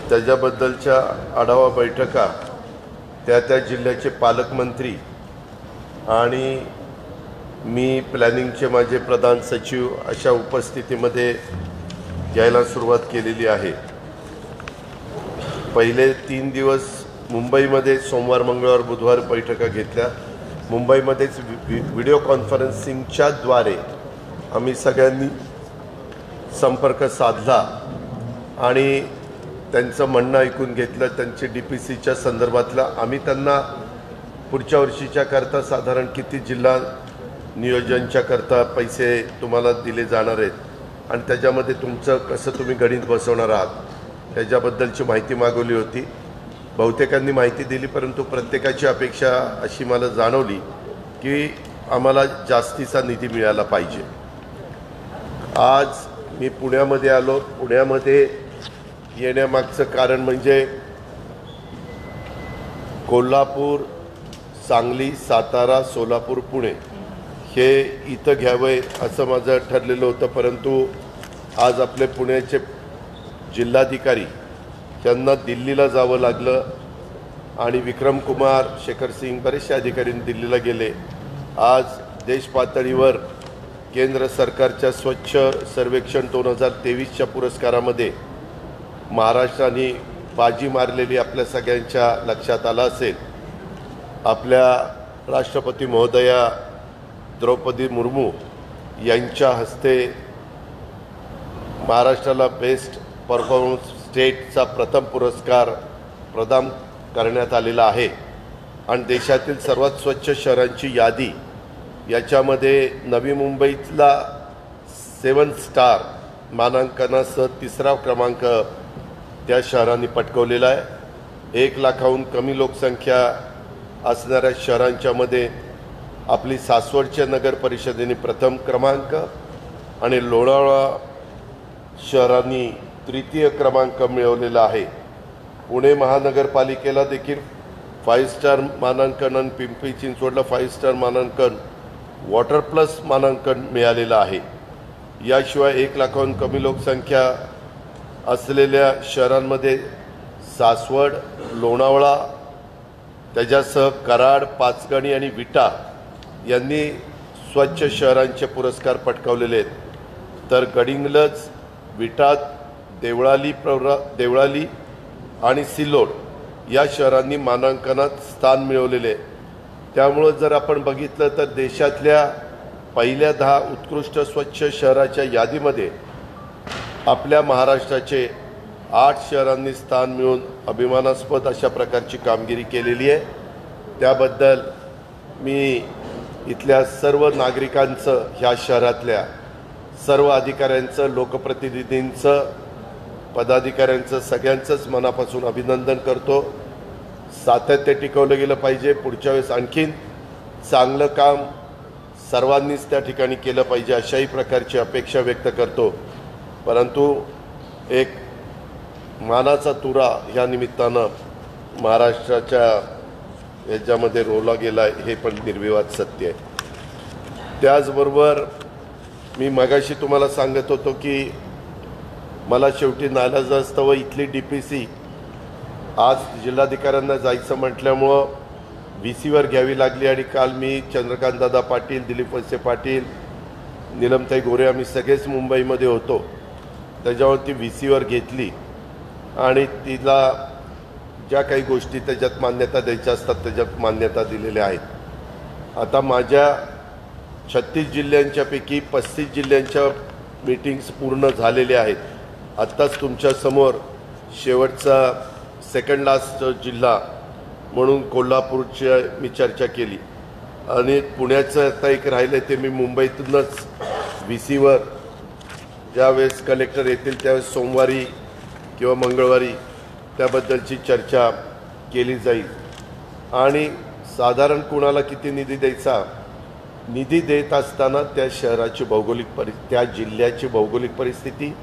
त्याच्याबद्दलच्या आढावा बैठका त्या जिल्ह्याचे पालकमंत्री आणि मी प्लॅनिंगचे माझे प्रधान सचिव अशा उपस्थितीमध्ये घ्यायला सुरुवात केलेली आहे। पहिले 3 दिवस मुंबईमध्ये सोमवार मंगळवार बुधवार बैठका घेतल्या। मुंबईमध्येच व्हिडिओ कॉन्फरन्सिंगच्या द्वारे आम्ही सगळ्यांनी संपर्क साधला आणि त्यांचं म्हणणं ऐकून घेतलं। त्यांचे DPCच्या संदर्भातलं आम्ही त्यांना पुढच्या वर्षीच्या करता साधारण किती जिल्हा नियोजनच्या करता पैसे तुम्हाला दिले जाणार आहेत आणि त्याच्यामध्ये तुमचं कसं तुम्ही गणित बसवणार आहात त्याच्याबद्दलची माहिती मागवली होती। बहुतेकांनी माहिती दिली, परंतु प्रत्येकाची अपेक्षा अशी मला जाणवली की आम्हाला जास्तीचा निधी मिळाला पाहिजे। आज मी पुण्यामध्ये आलो। पुण्यामध्ये येण्यामागचं कारण म्हणजे कोल्हापूर, सांगली, सातारा, सोलापूर, पुणे हे इथं घ्यावे असं माझं ठरलेलं होतं, परंतु आज आपले पुण्याचे जिल्हाधिकारी त्यांना दिल्लीला जावं लागलं आणि विक्रम कुमार, शेखर सिंग बरेचसे अधिकारी दिल्लीला गेले। आज देश पातळीवर केंद्र सरकारच्या स्वच्छ सर्वेक्षण 2023च्या पुरस्कारामध्ये महाराष्ट्राने बाजी मारलेली आपल्या सगळ्यांच्या लक्षात आलं असेल। आपल्या राष्ट्रपती महोदया द्रौपदी मुर्मू यांच्या हस्ते महाराष्ट्राला बेस्ट परफॉर्मन्स स्टेटचा प्रथम पुरस्कार प्रदान करण्यात आलेला आहे आणि देशातील सर्वात स्वच्छ शहरांची यादी याच्यामध्ये नवी मुंबईतला 7 स्टार मानांकनासह 3रा क्रमांक त्या शहरांनी पटकवलेला आहे। 1 लाखाहून कमी लोकसंख्या असणाऱ्या शहरांच्या मध्ये आपली सासवडच्या नगर परिषदेने प्रथम क्रमांक आणि लोणावळा शहरांनी 3य क्रमांक मिळवलेला आहे। पुणे महानगरपालिकेला देखील 5 स्टार मानांकन आणि पिंपरी चिंचवडला 5 स्टार मानांकन वॉटर प्लस मानांकन मिळालेलं आहे। याशिवाय 1 लाखाहून कमी लोकसंख्या असलेल्या शहरांमध्ये सासवड, लोणावळा, त्याच्यासह कराड, पाचगणी आणि विटा यांनी स्वच्छ शहरांचे पुरस्कार पटकावलेले आहेत। तर गडिंग्लज, विटा, देवळाली आणि सिल्लोड या शहरांनी मानांकनात स्थान मिळवलेले आहे। त्यामुळे जर आपण बघितलं तर देशातल्या पहिल्या 10 उत्कृष्ट स्वच्छ शहराच्या यादीमध्ये आपल्या महाराष्ट्राचे 8 शहरांनी स्थान मिळवून अभिमानास्पद अशा प्रकारची कामगिरी केलेली आहे। त्याबद्दल मी इथल्या सर्व नागरिकांचं, ह्या शहरातल्या सर्व अधिकाऱ्यांचं, लोकप्रतिनिधींचं, पदाधिकाऱ्यांचं सगळ्यांचंच मनापासून अभिनंदन करतो। सातत्य टिकवलं गेलं पाहिजे। पुढच्या वेळेस आणखीन चांगलं काम सर्वांनीच त्या ठिकाणी केलं पाहिजे अशाही प्रकारची अपेक्षा व्यक्त करतो। परंतु एक मानाचा तुरा ह्या निमित्तानं महाराष्ट्राच्या याच्यामध्ये रोवला गेला हे पण निर्विवाद सत्य आहे। त्याचबरोबर मी मगाशी तुम्हाला सांगत होतो की मला शेवटी नाईलाजास्तव इथली DPC आज जिल्हाधिकाऱ्यांना जायचं म्हटल्यामुळं VCवर घ्यावी लागली आणि काल मी चंद्रकांतदादा पाटील, दिलीप वळसे पाटील, नीलमताई गोरे आम्ही सगळेच मुंबईमध्ये होतो। त्याच्यावरती VCवर घेतली आणि तिला ज्या काही गोष्टी त्याच्यात मान्यता द्यायच्या असतात त्याच्यात मान्यता दिलेल्या आहेत। आता माझ्या 36 जिल्ह्यांच्यापैकी 35 जिल्ह्यांच्या मीटिंग्स पूर्ण झालेल्या आहेत। आत्ताच तुमच्यासमोर शेवटचा सेकंड लास्ट जिल्हा म्हणून कोल्हापूरची मी चर्चा केली आणि पुण्याचं आता एक राहिलं ते मी मुंबईतूनच VCवर ज्यावेळेस कलेक्टर येतील त्यावेळेस सोमवारी किंवा मंगळवारी त्याबद्दलची चर्चा केली जाईल आणि साधारण कोणाला किती निधी द्यायचा, निधी देत असताना त्या शहराची भौगोलिक त्या जिल्ह्याची भौगोलिक परिस्थिती,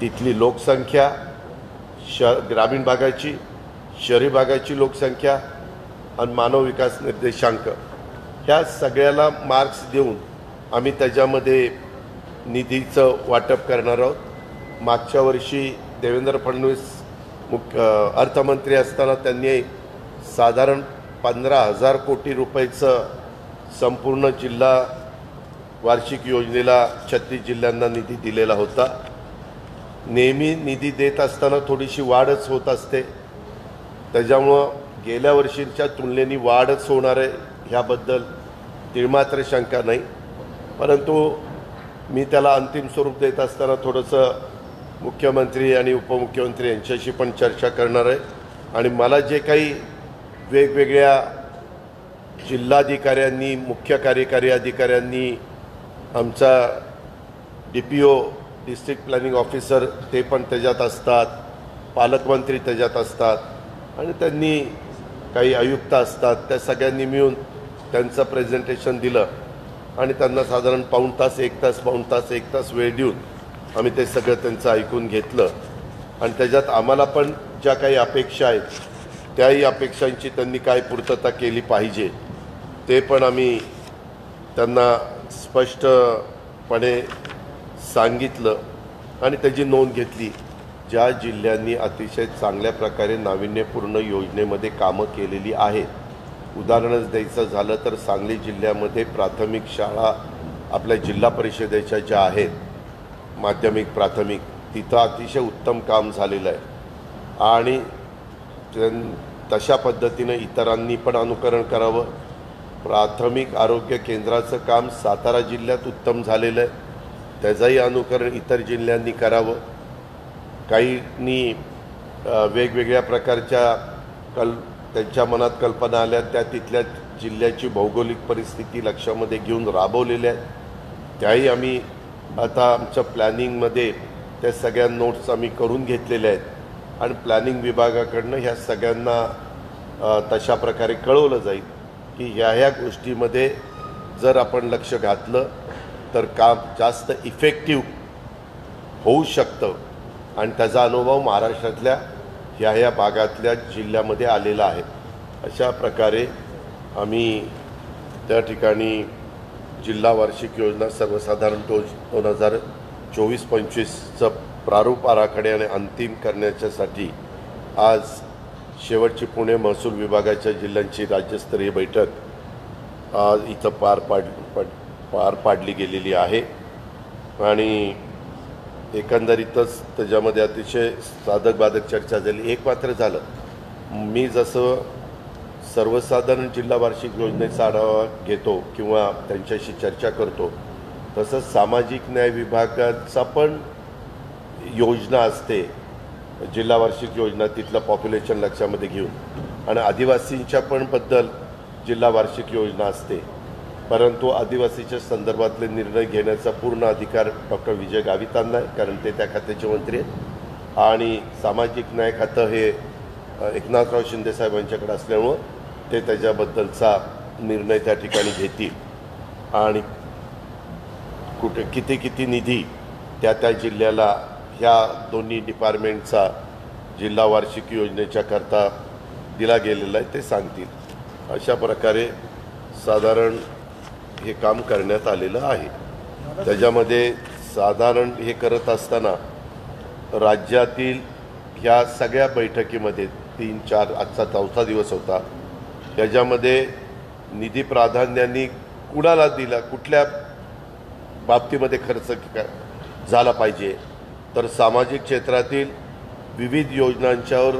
तिथली लोकसंख्या, ग्रामीण भागाची, शहरी भागाची लोकसंख्या आणि मानव विकास निर्देशांक ह्या सगळ्याला मार्क्स देऊन आम्ही त्याच्यामध्ये निधीचं वाटप करणार आहोत। मागच्या वर्षी देवेंद्र फडणवीस अर्थमंत्री असताना त्यांनी साधारण 15,000 कोटी रुपयाचं संपूर्ण जिल्हा वार्षिक योजनेला 36 जिल्ह्यांना निधी दिलेला होता. नेहमी निधी देत असताना थोडीशी वाढच होत असते, त्याच्यामुळं गेल्या वर्षीच्या तुलनेने वाढच होणार आहे ह्याबद्दल तिळमात्र शंका नाही. परंतु मी त्याला अंतिम स्वरूप देत असताना थोडंसं मुख्यमंत्री आणि उपमुख्यमंत्री यांच्याशी पण चर्चा करणार आहे आणि मला जे काही वेगवेगळ्या जिल्हाधिकाऱ्यांनी, मुख्य कार्यकारी अधिकाऱ्यांनी, आमचा DPO डिस्ट्रिक्ट प्लॅनिंग ऑफिसर ते पण त्याच्यात असतात, पालकमंत्री त्याच्यात असतात आणि त्यांनी काही आयुक्त असतात, त्या सगळ्यांनी मिळून त्यांचं प्रेझेंटेशन दिलं आणि त्यांना साधारण पाऊण तास एक तास वेळ देऊन आम्ही ते सगळं त्यांचं ऐकून घेतलं आणि त्याच्यात आम्हाला पण ज्या काही अपेक्षा आहेत त्याही अपेक्षांची त्यांनी काय पूर्तता केली पाहिजे ते पण आम्ही त्यांना स्पष्टपणे सांगितलं आणि त्याची नोंद घेतली. ज्या जिल्ह्यांनी अतिशय चांगल्या प्रकारे नाविन्यपूर्ण योजनेमध्ये कामं केलेली आहेत, उदाहरणच द्यायचं झालं तर सांगली जिल्ह्यामध्ये प्राथमिक शाळा आपल्या जिल्हा परिषदेच्या ज्या आहेत, माध्यमिक प्राथमिक, तिथं अतिशय उत्तम काम झालेलं आहे आणि तशा पद्धतीनं इतरांनी पण अनुकरण करावं. प्राथमिक आरोग्य केंद्राचं काम सातारा जिल्ह्यात उत्तम झालेलं आहे, त्याचंही अनुकरण इतर जिल्ह्यांनी करावं. काहींनी वेगवेगळ्या प्रकारच्या त्यांच्या मनात कल्पना आल्या, त्या तिथल्या जिल्ह्याची भौगोलिक परिस्थिती लक्षामध्ये घेऊन राबवलेल्या आहेत. त्याही आम्ही आता आमच्या प्लॅनिंगमध्ये त्या सगळ्या नोट्स आम्ही करून घेतलेल्या आहेत आणि प्लॅनिंग विभागाकडनं ह्या सगळ्यांना तशा प्रकारे कळवलं जाईल की ह्या गोष्टीमध्ये जर आपण लक्ष घातलं तर काम जास्त इफेक्टिव्ह होऊ शकतं आणि त्याचा अनुभव महाराष्ट्रातल्या ह्या भागातल्या जिल्ह्यामध्ये आलेला आहे. अशा प्रकारे आम्ही त्या ठिकाणी जिल्हा वार्षिक योजना सर्वसाधारण 2024-25चं प्रारूप आराखड्याने अंतिम करण्याच्यासाठी आज शेवटची पुणे महसूल विभागाच्या जिल्ह्यांची राज्यस्तरीय बैठक आज इथं पार पाडली गेलेली आहे आणि एकंदरीतच त्याच्यामध्ये अतिशय साधक बाधक चर्चा झाली. एक मात्र झालं, मी जसं सर्वसाधारण जिल्हा वार्षिक योजनेचा आढावा घेतो किंवा त्यांच्याशी चर्चा करतो, तसंच सामाजिक न्याय विभागाचा पण योजना असते, जिल्हा वार्षिक योजना, तिथलं पॉप्युलेशन लक्षामध्ये घेऊन, आणि आदिवासींच्या पण बद्दल जिल्हा वार्षिक योजना असते. परंतु आदिवासीच्या संदर्भातले निर्णय घेण्याचा पूर्ण अधिकार डॉक्टर विजय गावितांना आहे, कारण ते त्या खात्याचे मंत्री आहेत आणि सामाजिक न्याय खातं हे एकनाथराव शिंदे साहेबांच्याकडे असल्यामुळं ते त्याच्याबद्दलचा निर्णय त्या ठिकाणी घेतील आणि कुठे किती निधी त्या जिल्ह्याला ह्या दोन्ही डिपार्टमेंटचा जिल्हा वार्षिक योजनेच्या करता दिला गेलेला आहे ते सांगतील. अशा प्रकारे साधारण हे काम करण्यात आलेलं आहे. त्याच्यामध्ये साधारण हे करत असताना राज्यातील ह्या सगळ्या बैठकीमध्ये 3-4 आजचा 4था दिवस होता, त्याच्यामध्ये निधी प्राधान्याने कुणाला दिला, कुठल्या बाबतीमध्ये खर्च झाला पाहिजे, तर सामाजिक क्षेत्रातील विविध योजनांच्यावर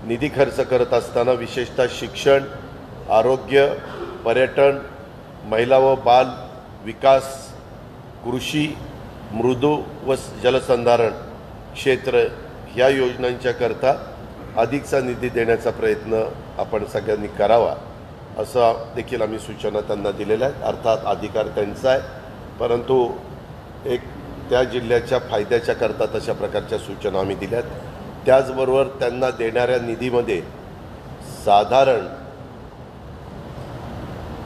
निधी खर्च करत असताना विशेषतः शिक्षण, आरोग्य, पर्यटन, महिला व बाल विकास, कृषी, मृदू व जलसंधारण क्षेत्र ह्या योजनांच्या करता अधिकचा निधी देण्याचा प्रयत्न आपण सगळ्यांनी करावा, असं देखील आम्ही सूचना त्यांना दिलेल्या आहेत. अर्थात अधिकार त्यांचा आहे, परंतु एक त्या जिल्ह्याच्या फायद्याच्या करता तशा प्रकारच्या सूचना आम्ही दिल्यात. त्याचबरोबर त्यांना देणाऱ्या निधीमध्ये साधारण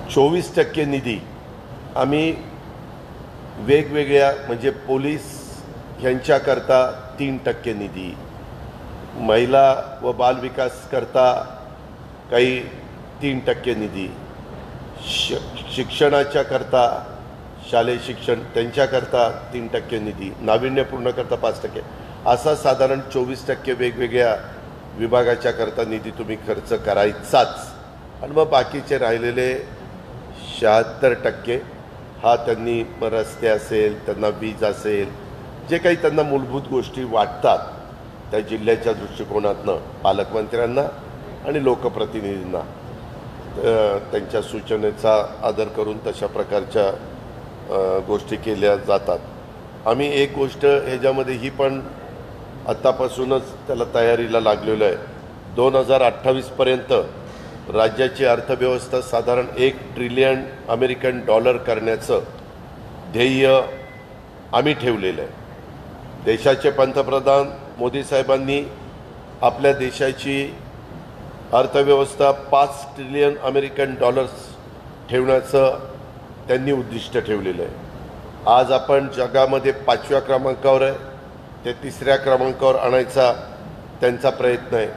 24% निधी आम्ही वेगवेगळ्या, म्हणजे पोलीस ह्यांच्याकरता 3% निधी, महिला व बालविकास करता काही 3% निधी, शिक्षणाच्या करता शालेय शिक्षण त्यांच्याकरता 3% निधी, नाविन्यपूर्ण करता 5%, असा साधारण 24% वेगवेगळ्या विभागाच्या करता निधी तुम्ही खर्च करायचाच आणि मग बाकीचे राहिलेले 76% हा त्यांनी रस्ते असेल, त्यांना वीज असेल, जे काही त्यांना मूलभूत गोष्टी वाटतात त्या जिल्ह्याच्या दृष्टिकोनातनं पालकमंत्र्यांना आणि लोकप्रतिनिधींना त्यांच्या सूचनेचा आदर करून तशा प्रकारच्या गोष्टी केल्या जातात. आम्ही एक गोष्ट ह्याच्यामध्ये ही पण आत्तापासूनच त्याला तयारीला लागलेलो आहे. 2028पर्यंत राज्याची अर्थव्यवस्था साधारण $1 ट्रिलियन करण्याचं ध्येय आम्ही ठेवलेलं आहे. देशाचे पंतप्रधान मोदी साहेबांनी आपल्या देशाची अर्थव्यवस्था $5 ट्रिलियन ठेवण्याचं त्यांनी उद्दिष्ट ठेवलेलं आहे. आज आपण जगामध्ये 5व्या क्रमांकावर आहे, ते 3ऱ्या क्रमांकावर आणायचा त्यांचा प्रयत्न आहे.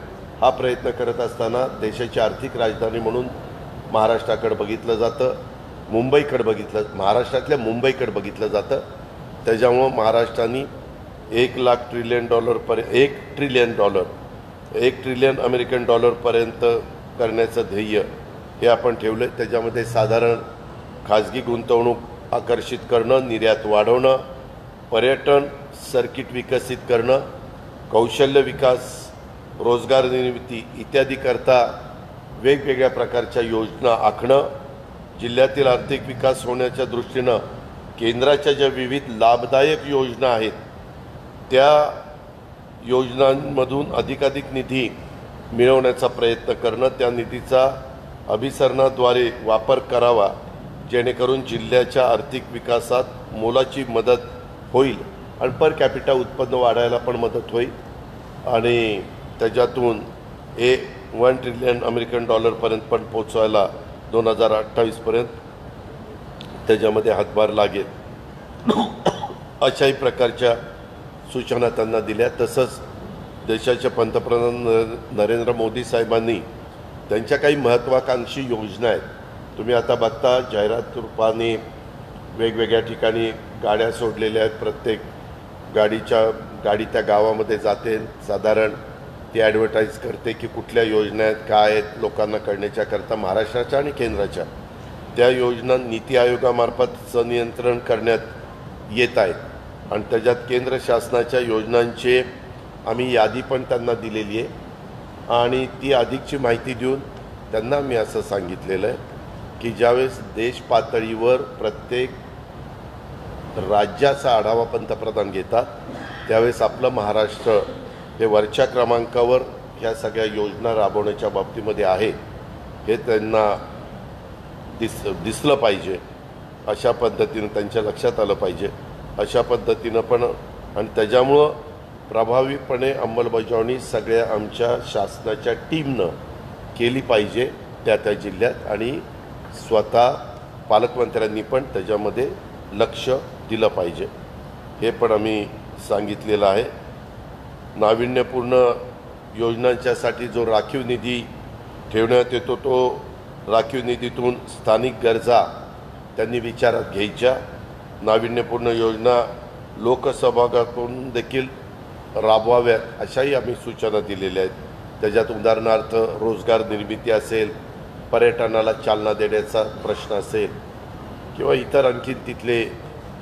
हा प्रयत्न करत असताना देशाची आर्थिक राजधानी म्हणून महाराष्ट्राकडे बघितलं जातं, महाराष्ट्रातल्या मुंबईकडे बघितलं जातं. त्याच्यामुळं महाराष्ट्राने $1 ट्रिलियन पर्यंत करण्याचं ध्येय हे आपण ठेवलं आहे. त्याच्यामध्ये साधारण खाजगी गुंतवणूक आकर्षित करणं, निर्यात वाढवणं, पर्यटन सर्किट विकसित करणं, कौशल्य विकास, रोजगार निर्मिती इत्यादी करता वेगवेगळ्या प्रकारच्या योजना आखणं, जिल्ह्यातील आर्थिक विकास होण्याच्या दृष्टीनं केंद्राच्या ज्या विविध लाभदायक योजना आहेत त्या योजनांमधून अधिकाधिक निधी मिळवण्याचा प्रयत्न करणं, त्या निधीचा अभिसरणाद्वारे वापर करावा जेणेकरून जिल्ह्याच्या आर्थिक विकासात मोलाची मदत होईल आणि पर कॅपिटा उत्पन्न वाढायला पण मदत होईल आणि त्याच्यातून $1 ट्रिलियन पर्यंत पण पोचवायला 2028पर्यंत त्याच्यामध्ये हातभार लागेल. अशाही प्रकारच्या सूचना त्यांना दिल्या. तसंच देशाचे पंतप्रधान नरेंद्र मोदी साहेबांनी त्यांच्या काही महत्त्वाकांक्षी योजना आहेत. तुम्ही आता बघता जाहिरात रूपाने वेगवेगळ्या ठिकाणी गाड्या सोडलेल्या आहेत. प्रत्येक गाडी त्या गावामध्ये जाते, साधारण ती ॲडव्हर्टाईज करते की कुठल्या योजना आहेत, काय आहेत, लोकांना कळण्याच्या करता महाराष्ट्राच्या आणि केंद्राच्या त्या योजना नीती आयोगामार्फत संनियंत्रण करण्यात येत आहेत आणि त्याच्यात केंद्र शासनाच्या योजनांची आम्ही यादी पण त्यांना दिलेली आहे आणि ती अधिकची माहिती देऊन त्यांना मी असं सांगितलेलं आहे की ज्यावेळेस देश पातळीवर प्रत्येक राज्याचा आढावा पंतप्रधान घेतात त्यावेळेस आपलं महाराष्ट्र हे वरच्या क्रमांकावर ह्या सगळ्या योजना राबवण्याच्या बाबतीमध्ये आहे हे त्यांना दिसलं पाहिजे. अशा पद्धतीनं त्यांच्या लक्षात आलं पाहिजे. अशा पद्धतीनं पण आणि त्याच्यामुळं प्रभावीपणे अंमलबजावणी सगळ्या आमच्या शासनाच्या टीमनं केली पाहिजे त्या जिल्ह्यात आणि स्वतः पालकमंत्र्यांनी पण त्याच्यामध्ये लक्ष दिलं पाहिजे हे पण आम्ही सांगितलेलं आहे. नाविन्यपूर्ण योजनांच्यासाठी जो राखीव निधी ठेवण्यात येतो तो राखीव निधीतून स्थानिक गरजा त्यांनी विचारात घ्यायच्या. नाविन्यपूर्ण योजना लोकसहभागातून देखील राबवाव्यात अशाही आम्ही सूचना दिलेल्या आहेत. त्याच्यात उदाहरणार्थ रोजगार निर्मिती असेल, पर्यटनाला चालना देण्याचा प्रश्न असेल किंवा इतर आणखीन तिथले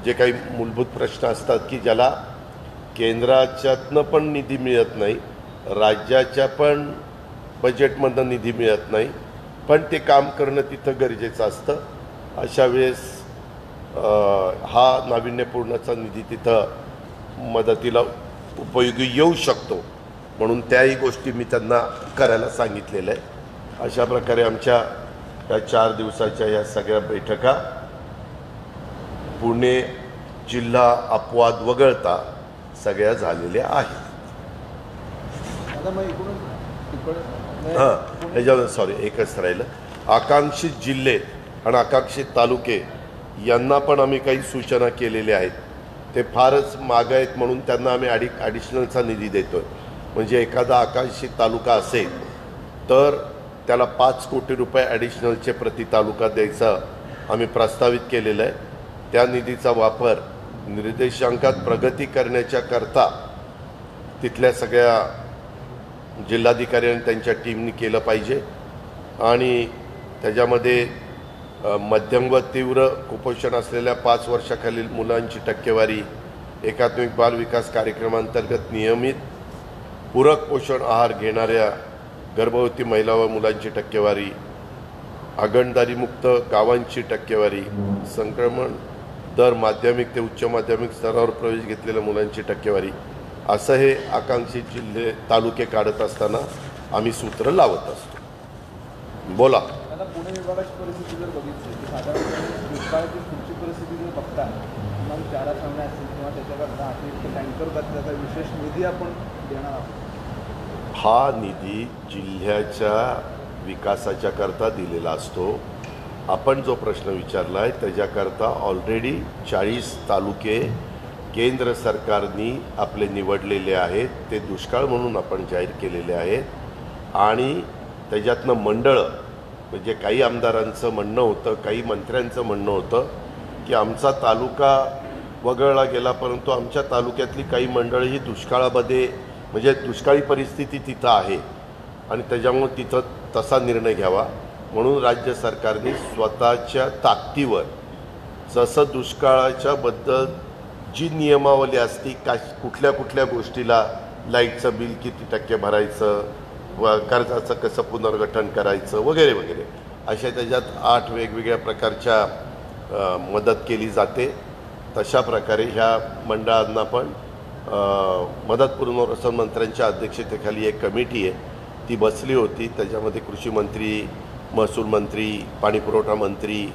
जे काही मूलभूत प्रश्न असतात की ज्याला केंद्राच्यातनं पण निधी मिळत नाही, राज्याच्या पण बजेटमधनं निधी मिळत नाही, पण ते काम करणं तिथं गरजेचं असतं. अशा वेळेस हा नाविन्यपूर्णचा निधी तिथं मदतीला उपयोगी येऊ शकतो म्हणून त्याही गोष्टी मी त्यांना करायला सांगितलेलं आहे. अशा प्रकारे आमच्या या 4 दिवसाच्या या सगळ्या बैठका पुणे जिल्हा अपवाद वगळता सगळ्या झालेल्या आहेत. एकच राहिलं. आकांक्षित जिल्हे आणि आकांक्षित तालुके यांना पण आम्ही काही सूचना केलेल्या आहेत. ते फारच मागं आहेत म्हणून त्यांना आम्ही ॲडिशनलचा निधी देतो आहे. म्हणजे एखादा आकांक्षित तालुका असेल तर त्याला ₹5 कोटी ॲडिशनलचे प्रति तालुका द्यायचा आम्ही प्रस्तावित केलेलं आहे. त्या निधीचा वापर निर्देशांकात प्रगती करण्याच्या करता तिथल्या सगळ्या जिल्हाधिकारी आणि त्यांच्या टीमनी केलं पाहिजे आणि त्याच्यामध्ये मध्यम व तीव्र कुपोषण असलेल्या 5 वर्षाखालील मुलांची टक्केवारी, एकात्मिक बाल विकास कार्यक्रमांतर्गत नियमित पूरक पोषण आहार घेणाऱ्या गर्भवती महिला व मुलांची टक्केवारी, हागणदारीमुक्त गावांची टक्केवारी, संक्रमण दर माध्यमिक ते उच्च माध्यमिक स्तरावर प्रवेश घेतलेल्या मुलांची टक्केवारी, असं हे आकांक्षित जिल्हे तालुके काढत असताना आम्ही सूत्र लावत असतो. बोला. आता पुणे विभागाची परिस्थिती जर बघितली की साधारणपणे दुष्काळाची पुढची परिस्थिती जर बघता मग चारा सामने असतील किंवा त्याच्याकरता अतिरिक्त टँकर त्याचा विशेष निधी आपण देणार आहोत. हा निधी जिल्ह्याच्या विकासाच्या करता दिलेला असतो. आपण जो प्रश्न विचारला आहे त्याच्याकरता ऑलरेडी 40 तालुके केंद्र सरकारने आपले निवडलेले आहेत. ते दुष्काळ म्हणून आपण जाहीर केलेले आहेत आणि त्याच्यातनं मंडळं, म्हणजे काही आमदारांचं म्हणणं होतं, काही मंत्र्यांचं म्हणणं होतं की आमचा तालुका वगळला गेला, परंतु आमच्या तालुक्यातली काही मंडळं ही दुष्काळामध्ये, म्हणजे दुष्काळी परिस्थिती तिथं आहे आणि त्याच्यामुळे तिथं तसा निर्णय घ्यावा म्हणून राज्य सरकारने स्वतःच्या ताकदीवर जसं दुष्काळाच्या बद्दल जी नियमावली असती, कुठल्या कुठल्या गोष्टीला लाईटचं बिल किती टक्के भरायचं व कर्जाचं कसं पुनर्गठन करायचं वगैरे वगैरे, अशा त्याच्यात 8 वेगवेगळ्या प्रकारच्या मदत केली जाते. तशा प्रकारे ह्या मंडळांना पण मदत पुनर्वसन मंत्र्यांच्या अध्यक्षतेखाली एक कमिटी आहे, ती बसली होती. त्याच्यामध्ये कृषी मंत्री, महसूल मंत्री, पाणीपुरवठा मंत्री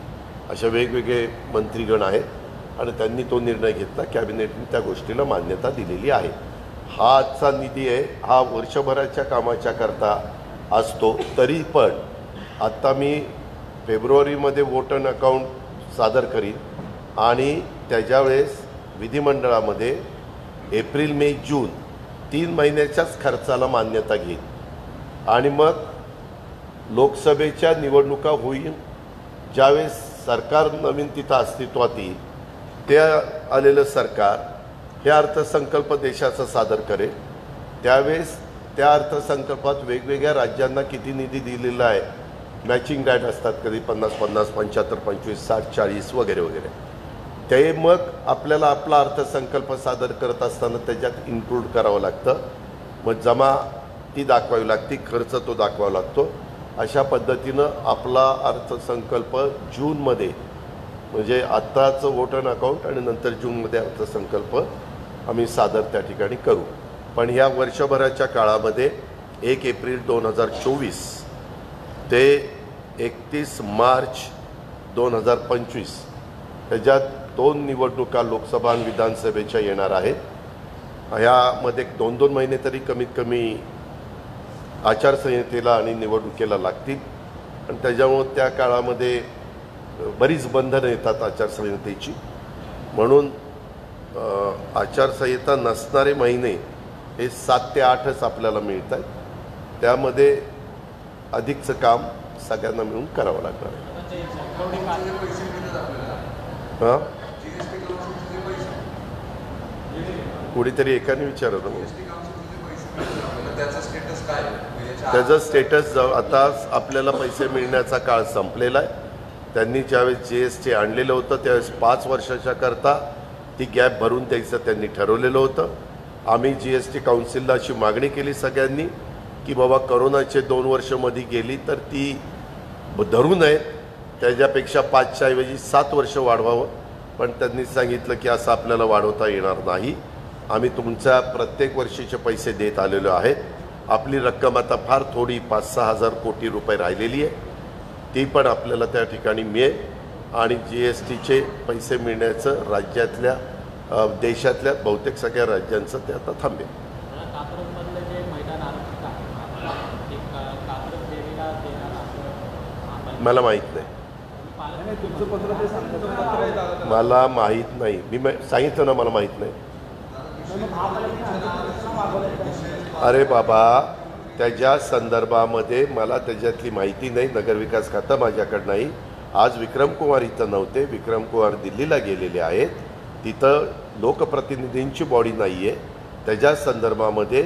अशा वेगवेगळे मंत्रीगण आहेत आणि त्यांनी तो निर्णय घेतला. कॅबिनेटने त्या गोष्टीला मान्यता दिलेली आहे. हा आजचा निधी आहे, हा वर्षभराच्या कामाच्या करता असतो. तरी पण आत्ता मी फेब्रुवारीमध्ये वोटर अकाउंट सादर करीन आणि त्याच्यावेळेस विधिमंडळामध्ये एप्रिल, मे, जून 3 महिन्याच्याच खर्चाला मान्यता घेईन आणि मग लोकसभेच्या निवडणुका होईल, ज्यावेळेस सरकार नवीन तिथं अस्तित्वात येईल, त्या आलेलं सरकार हे अर्थसंकल्प देशाचा सादर करेल. त्यावेळेस त्या अर्थसंकल्पात वेगवेगळ्या राज्यांना किती निधी दिलेला आहे, मॅचिंग डायट असतात, कधी 50-50, 75-25, 60-40 वगैरे वगैरे, ते मग आपल्याला आपला अर्थसंकल्प सादर करत असताना त्याच्यात इन्क्लूड करावं लागतं. मग जमा ती दाखवावी लागते, खर्च तो दाखवावा लागतो. अशा पद्धतीनं आपला अर्थसंकल्प जूनमध्ये, म्हणजे आत्ताचं वोटर अकाउंट आणि नंतर जूनमध्ये अर्थसंकल्प आम्ही सादर त्या ठिकाणी करू. पण ह्या वर्षभराच्या काळामध्ये 1 एप्रिल 2024 ते 31 मार्च 2025 ह्याच्यात 2 निवडणुका लोकसभा आणि विधानसभेच्या येणार आहेत. ह्यामध्ये 2-2 महिने तरी कमीत कमी आचारसंहितेला आणि निवडणुकीला लागतील आणि त्याच्यामुळं त्या काळामध्ये बरीच बंधनं येतात आचारसंहितेची. म्हणून आचारसंहिता नसणारे महिने हे 7 ते 8च आपल्याला मिळत आहेत. त्यामध्ये अधिकचं काम सगळ्यांना मिळून करावं लागणार आहे. हां, कुणीतरी एकाने विचारलं त्याचं स्टेटस आता आपल्याला पैसे मिळण्याचा काळ संपलेला आहे. त्यांनी ज्यावेळेस GST आणलेलं होतं त्यावेळेस 5 वर्षाच्या करता ती गॅप भरून द्यायचं त्यांनी ठरवलेलं होतं. आम्ही GST काउन्सिलला अशी मागणी केली सगळ्यांनी की बाबा करोनाचे 2 वर्ष मध्ये गेली तर ती धरू नयेत, त्याच्यापेक्षा 5च्या ऐवजी 7 वर्ष वाढवावं. पण त्यांनी सांगितलं की असं आपल्याला वाढवता येणार नाही, आम्ही तुमच्या प्रत्येक वर्षीचे पैसे देत आलेलो आहेत. आपली रक्कम आता फार थोडी 5-6 हजार कोटी रुपये राहिलेली आहे, ती पण आपल्याला त्या ठिकाणी मिळेल आणि GSTचे पैसे मिळण्याचं राज्यातल्या देशातल्या बहुतेक सगळ्या राज्यांचं ते आता थांबेल. मला माहीत नाही, मला माहीत नाही. मी सांगितलं ना, मला माहीत नाही. अरे बाबा, त्याच्या संदर्भामध्ये मला त्याच्यातली माहिती नाही. नगरविकास खातं माझ्याकडं नाही. आज विक्रम कुमार इथं नव्हते, विक्रम कुमार दिल्लीला गेलेले आहेत. तिथं लोकप्रतिनिधींची बॉडी नाही आहे, त्याच्या संदर्भामध्ये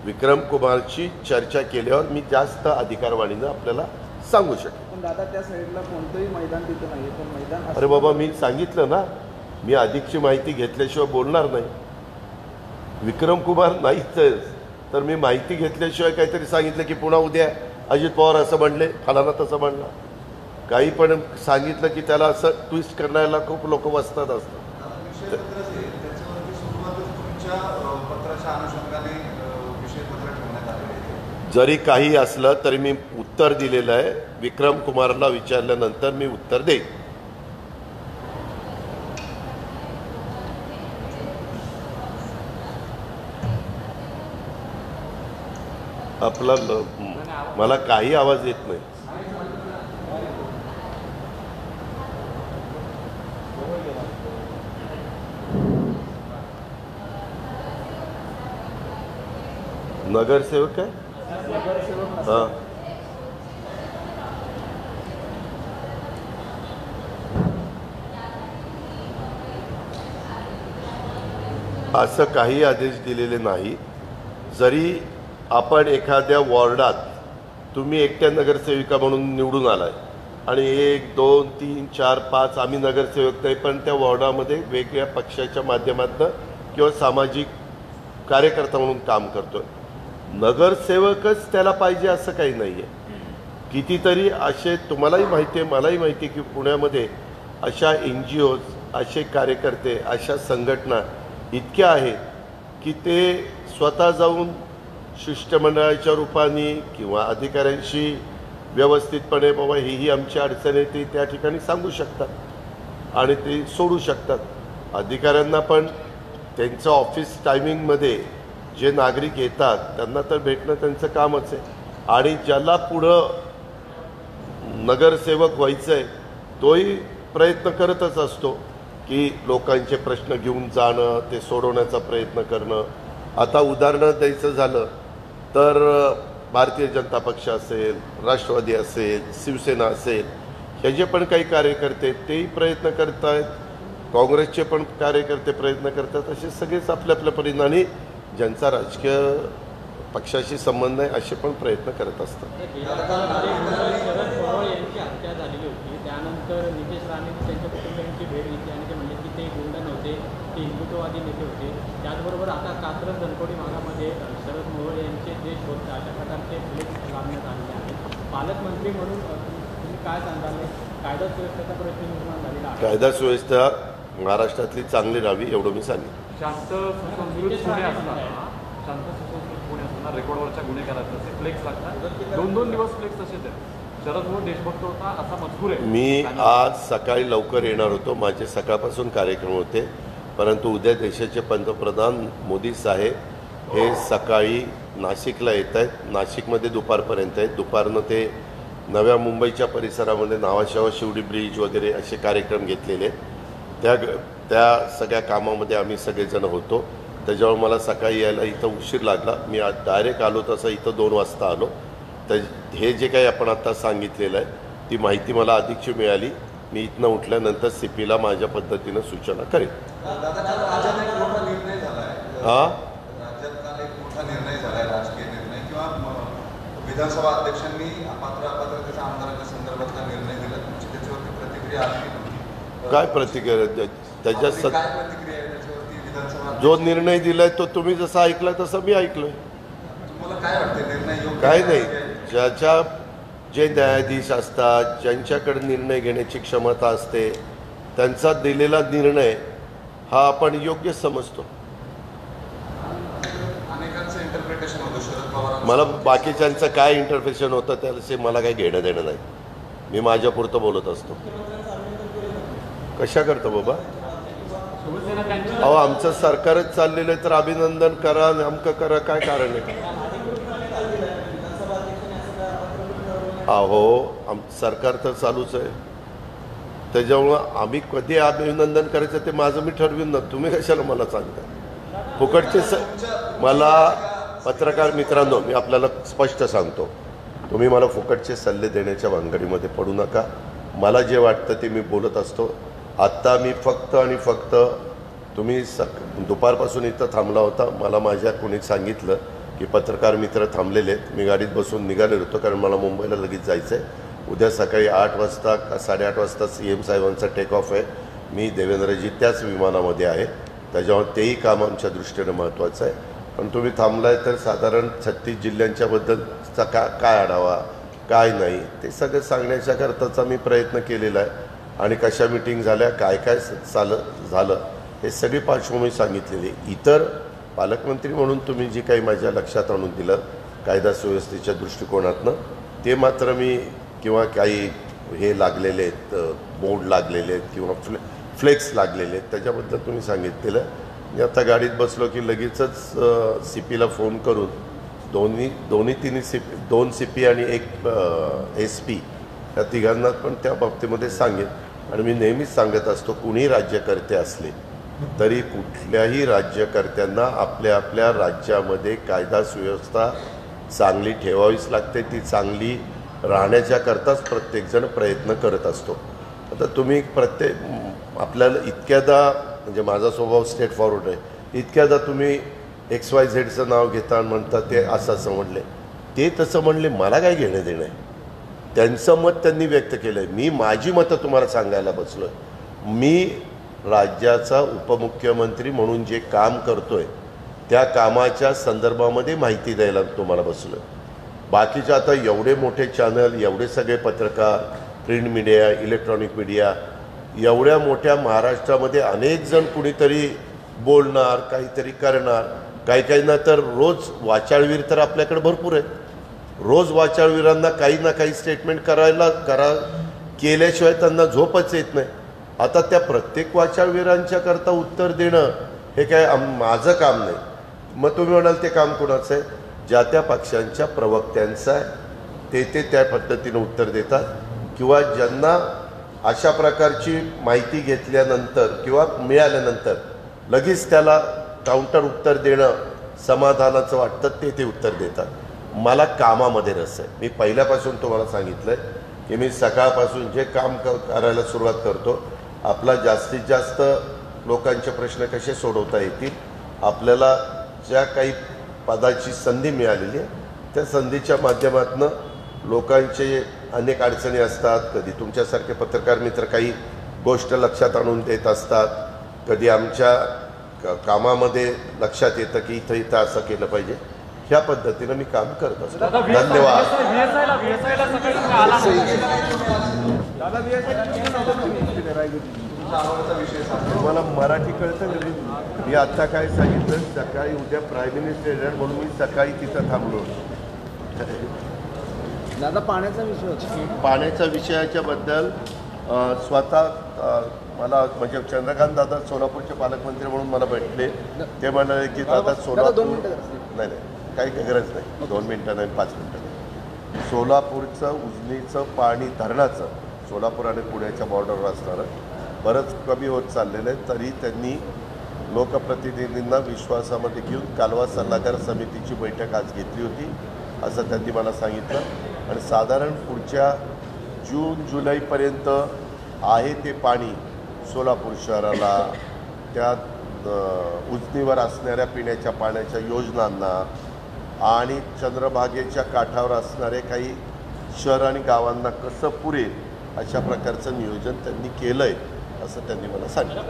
विक्रम कुमारची चर्चा केल्यावर मी जास्त अधिकारवाणीनं आपल्याला सांगू शकेन. पण दादा त्या साईडला कोणतंही मैदान तिथं नाही पण मैदान अरे बाबा, मी सांगितलं ना, मी अधिकची माहिती घेतल्याशिवाय बोलणार नाही. विक्रम कुमार नाहीच तर मी माहिती घेतल्याशिवाय काहीतरी सांगितलं की पुन्हा उद्या अजित पवार असं म्हणले, फलाना तसं म्हणला. काही पण सांगितलं की त्याला असं ट्विस्ट करण्याला खूप लोक वसतात असतात. जरी काही असलं तरी मी उत्तर दिलेलं आहे. विक्रम कुमारला विचारल्यानंतर मी उत्तर देईन. आपला मला काही आवाज येत नाही. नगरसेवक आहे. हां, असं काही आदेश दिलेले नाही. जरी आपण एखाद्या वॉर्डात तुम्ही एकट्या नगरसेविका म्हणून निवडून आलाय आणि 1, 2, 3, 4, 5 आम्ही नगरसेवक नाही, पण त्या वॉर्डामध्ये वेगवेगळ्या पक्षाच्या माध्यमातून किंवा सामाजिक कार्यकर्ता म्हणून काम करतोय. नगरसेवकच त्याला पाहिजे असं काही नाही आहे. कितीतरी असे तुम्हालाही माहिती आहे, मलाही माहिती आहे की पुण्यामध्ये अशा NGOज, असे कार्यकर्ते, अशा संघटना इतक्या आहेत की ते स्वतः जाऊन शिष्टमंडळाच्या रूपाने किंवा अधिकाऱ्यांशी व्यवस्थितपणे बाबा ही आमची अडचण आहे ती त्या ठिकाणी सांगू शकतात आणि ते सोडू शकतात. अधिकाऱ्यांना पण त्यांचं ऑफिस टायमिंगमध्ये जे नागरिक येतात त्यांना तर भेटणं त्यांचं कामच आहे. आणि ज्याला पुढं नगरसेवक व्हायचं आहे तोही प्रयत्न करतच असतो की लोकांचे प्रश्न घेऊन जाणं, ते सोडवण्याचा प्रयत्न करणं. आता उदाहरणं द्यायचं झालं तर भारतीय जनता पक्ष असेल, राष्ट्रवादी असेल, शिवसेना असेल, हे जे पण काही कार्यकर्ते तेही प्रयत्न करत आहेत, काँग्रेसचे पण कार्यकर्ते प्रयत्न करतात. असे सगळेच आपल्या आपल्या परिणामी ज्यांचा राजकीय पक्षाशी संबंध आहे असे पण प्रयत्न करत असतात. शरद पवार यांची हत्या झालेली होती, त्यानंतर नितेश राणे त्यांच्या कुटुंबियांची भेट घेतली आणि ते म्हणले की ते गुंड नव्हते, ते हिंदुत्ववादी नेते होते. त्याचबरोबर आता कात्रज धनकोडी भागामध्ये शरद पवार यांचे जे शोध अशा प्रकारचे फ्लेक्स लावण्यात आलेले आहेत. पालकमंत्री म्हणून तुम्ही काय सांगाल? कायदा सुव्यवस्थेचा प्रश्न निर्माण झालेला आहे. कायदा सुव्यवस्था महाराष्ट्रातली चांगली राहावी एवढं मी सांगेन. शांत सुसंस्कृत पुणे असताना रेकॉर्डवरच्या गुन्हेगारांचे फ्लेक्स लागतात. 2-2 दिवस फ्लेक्स तसेच आहेत. शरद पवार देशभक्त होता असा मजकूर आहे. मी आज सकाळी लवकर येणार होतो, माझे सकाळपासून कार्यक्रम होते, परंतु उद्या देशाचे पंतप्रधान मोदी साहेब हे सकाळी नाशिकला येत आहेत. नाशिकमध्ये दुपारपर्यंत आहेत. दुपारनं ते नव्या मुंबईच्या परिसरामध्ये नावाशेवा शिवडी ब्रिज वगैरे असे कार्यक्रम घेतलेले आहेत. त्या सगळ्या कामामध्ये आम्ही सगळेजण होतो. त्याच्यावर मला सकाळी यायला इथं उशीर लागला. मी आज डायरेक्ट आलो तसं इथं 2 वाजता आलो. तर हे जे काही आपण आता सांगितलेलं आहे ती माहिती मला अधिकची मिळाली. मी इथनं उठल्यानंतर CPला माझ्या पद्धतीनं सूचना करेन. हां, राजकीय निर्णय किंवा विधानसभा अध्यक्षांनी अपात्र अपात्रतेच्या आमदारांच्या संदर्भातला निर्णय दिला, तुमची त्याच्यावरती प्रतिक्रिया आली नव्हती. काय प्रतिक्रिया? त्याच्यात काय प्रतिक्रिया आहे त्याच्यावरती? विधानसभा जो निर्णय दिलाय तो तुम्ही जसं ऐकलाय तसं मी ऐकलोय. तुम्हाला काय वाटते निर्णय योग्य काय नाही, ज्याच्या जे न्यायाधीश असतात, ज्यांच्याकडे निर्णय घेण्याची क्षमता असते, त्यांचा दिलेला निर्णय हा आपण योग्य समजतो. अनेकांचं इंटरप्रिटेशन होतं शरद पवार. मला बाकीच्यांचं काय इंटरप्रिटेशन होतं त्याचे मला काही घेणं देणं नाही. मी माझ्यापुरतं बोलत असतो. कशा करतो बाबा? अहो, आमचं सरकारच चाललेलं आहे तर अभिनंदन करा, नेमकं करा, काय कारण आहे? अहो, सरकार तर चालूच आहे, त्याच्यामुळं आम्ही कधी अभिनंदन करायचं ते माझं मी ठरवीन ना. तुम्ही कशाला मला सांगता? फुकटचे मला पत्रकार मित्रांनो, मी आपल्याला स्पष्ट सांगतो, तुम्ही मला फुकटचे सल्ले देण्याच्या भानगडीमध्ये पडू नका. मला जे वाटतं ते मी बोलत असतो. आत्ता मी फक्त आणि फक्त तुम्ही दुपारपासून इथं थांबला होता. मला माझ्या कोणी सांगितलं की पत्रकार मित्र थांबलेले आहेत. मी गाडीत बसून निघालेलो होतो कारण मला मुंबईला लगेच जायचं आहे. उद्या सकाळी 8 वाजता का 8:30 वाजता CM साहेबांचा टेक ऑफ आहे. मी देवेंद्रजी त्याच विमानामध्ये आहे. त्याच्यामुळे तेही काम आमच्या दृष्टीनं महत्त्वाचं आहे. पण तुम्ही थांबलाय तर साधारण 36 जिल्ह्यांच्याबद्दलचा काय आढावा काय नाही ते सगळं सांगण्याच्या करताचा मी प्रयत्न केलेला आहे. आणि कशा मिटिंग झाल्या काय काय झालं हे सगळी पार्श्वभूमी सांगितलेली. इतर पालकमंत्री म्हणून तुम्ही जी काही माझ्या लक्षात आणून दिलं कायदा सुव्यवस्थेच्या दृष्टिकोनातनं ते मात्र मी किंवा काही हे लागलेले आहेत बोर्ड लागलेले आहेत किंवा फ्लेक्स लागलेले आहेत त्याच्याबद्दल तुम्ही सांगितलेलं. मी आता गाडीत बसलो की लगेचच CPला फोन करून दोन्ही दोन CP आणि एक SP या तिघांना पण त्या बाबतीमध्ये सांगेन. आणि मी नेहमीच सांगत असतो कुणी राज्यकर्ते असले तरी कुठल्याही राज्यकर्त्यांना आपल्या आपल्या राज्यामध्ये कायदा सुव्यवस्था चांगली ठेवावीच लागते. ती चांगली राहण्याच्या करताच प्रत्येकजण प्रयत्न करत असतो. आता तुम्ही आपल्याला इतक्यादा म्हणजे माझा स्वभाव स्ट्रेट फॉरवर्ड आहे. इतक्यादा तुम्ही XYZचं नाव घेता आणि म्हणता ते असं म्हणले ते तसं म्हणले मला काय घेणं देणं आहे. त्यांचं मत त्यांनी व्यक्त केलं आहे. मी माझी मतं तुम्हाला सांगायला बसलो आहे. मी राज्याचा उपमुख्यमंत्री म्हणून जे काम करतोय त्या कामाच्या संदर्भामध्ये माहिती द्यायला तुम्हाला बसलो आहे. बाकीचे आता एवढे मोठे चॅनल एवढे सगळे पत्रकार प्रिंट मीडिया इलेक्ट्रॉनिक मीडिया एवढ्या मोठ्या महाराष्ट्रामध्ये अनेक जण कुणीतरी बोलणार काहीतरी करणार. काहींना तर रोज वाचाळवीर तर आपल्याकडे भरपूर आहेत. रोज वाचाळवीरांना काही ना काही स्टेटमेंट केल्याशिवाय त्यांना झोपच येत नाही. आता त्या प्रत्येक वाचाळवीरांच्या करता उत्तर देणं हे काय माझं काम नाही. मग तुम्ही म्हणाल ते काम कोणाचं आहे. ज्या त्या पक्षांच्या प्रवक्त्यांचं आहे. ते त्या पद्धतीनं उत्तर देतात किंवा ज्यांना अशा प्रकारची माहिती घेतल्यानंतर किंवा मिळाल्यानंतर लगेच त्याला काउंटर उत्तर देणं समाधानाचं वाटतं ते उत्तर देतात. मला कामामध्ये रस आहे. मी पहिल्यापासून तुम्हाला सांगितलं आहे की मी सकाळपासून जे काम करायला सुरुवात करतो आपला जास्तीत जास्त लोकांचे प्रश्न कसे सोडवता येतील आपल्याला ज्या काही पदाची संधी मिळालेली आहे त्या संधीच्या माध्यमातून लोकांचे अनेक अडचणी असतात. कधी तुमच्यासारखे पत्रकार मित्र काही गोष्ट लक्षात आणून देत असतात. कधी आमच्या कामामध्ये लक्षात येतं की इथं असं केलं पाहिजे. ह्या पद्धतीनं मी काम करत असतो. धन्यवाद. तुम्हाला मराठी कळतं का? मी आत्ता काय सांगितलं सकाळी उद्या प्राईम मिनिस्टर येणार म्हणून मी सकाळी तिथं थांबलो. दादा पाण्याचा विषय होता. पाण्याच्या विषयाच्या बद्दल स्वतः मला म्हणजे चंद्रकांत दादा सोलापूरचे पालकमंत्री म्हणून मला भेटले. ते म्हणाले की दादा सोलापूर नाही काही गरज नाही 2 मिनटं नाही 5 मिनटं नाही. सोलापूरचं उजनीचं पाणी धरणाचं सोलापूर आणि पुण्याच्या बॉर्डरवर असणारं बरंच कमी होत चाललेलं आहे. तरी त्यांनी लोकप्रतिनिधींना विश्वासामध्ये घेऊन कालवा सल्लागार समितीची बैठक आज घेतली होती असं त्यांनी मला सांगितलं. आणि साधारण पुढच्या जून-जुलैपर्यंत आहे ते पाणी सोलापूर शहराला त्या उजनीवर असणाऱ्या पिण्याच्या पाण्याच्या योजनांना आणि चंद्रभागेच्या काठावर असणारे काही शहर आणि गावांना कसं पुरेल अशा प्रकारचं नियोजन त्यांनी केलं आहे असं त्यांनी मला सांगितलं.